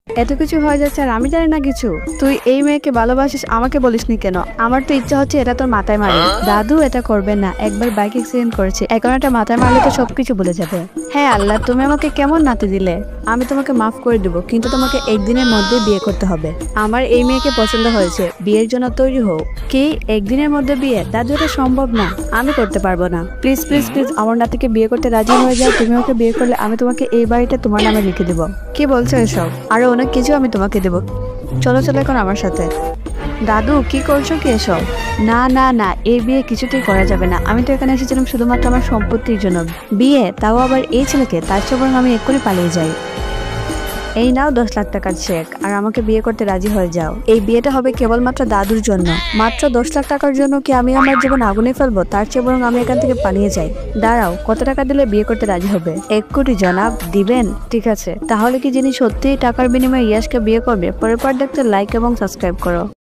এত কিছু হয়ে যাচ্ছে আর আমি জানি না কিছু। তুই এই মেয়েকে ভালোবাসিস, আমাকে বলিসনি কেন? আমার তো ইচ্ছা হচ্ছে এটা তোর মাথায় মারি। দাদু এটা করবে না, একবার বাইক অ্যাক্সিডেন্ট করেছে, এখন এটা মাথায় মারলে তো সবকিছু ভুলে যাবে। হ্যাঁ আল্লাহ, তুমি আমাকে কেমন নাতি দিলে। আমি তোমাকে মাফ করে দেবো, কিন্তু তোমাকে একদিনের মধ্যে বিয়ে করতে হবে। আমার এই মেয়েকে পছন্দ হয়েছে, বিয়ের জন্য তৈরি হও। কি একদিনের মধ্যে বিয়ে? দাদু এটা সম্ভব না, আমি করতে পারবো না। প্লিজ প্লিজ প্লিজ আমার নাতিকে বিয়ে করতে রাজি হয়ে যাও। তুমি ওকে বিয়ে করলে আমি তোমাকে এই বাড়িটা তোমার নামে লিখে দেবো। কি বলছো এসব? আরো অনেক কিছু আমি তোমাকে দেবো। চলো চলো এখন আমার সাথে। দাদু কি করছো কি এসব? না না না, এই বিয়ে কিছুতেই করা যাবে না। আমি তো এখানে এসেছিলাম শুধুমাত্র আমার সম্পত্তির জন্য। বিয়ে, তাও আবার এই ছেলেকে? তার চেয়ে বরং আমি এক্ষুনি পালিয়ে যাই। এই নাও 10 লাখ টাকার চেক, আর আমাকে বিয়ে করতে রাজি হয়ে যাও। এই বিয়েটা হবে কেবলমাত্র দাদুর জন্য। মাত্র 10 লাখ টাকার জন্য কি আমি আমার জীবন আগুনে ফেলবো? তার চেয়ে বরং আমি এখান থেকে পালিয়ে যাই। দাঁড়াও, কত টাকা দিলে বিয়ে করতে রাজি হবে? 1 কোটি জনাব। দিবেন? ঠিক আছে, তাহলে কি যিনি সত্যিই টাকার বিনিময়ে ইয়াশকে বিয়ে করবে? পরের পার্ট দেখতে লাইক এবং সাবস্ক্রাইব করো।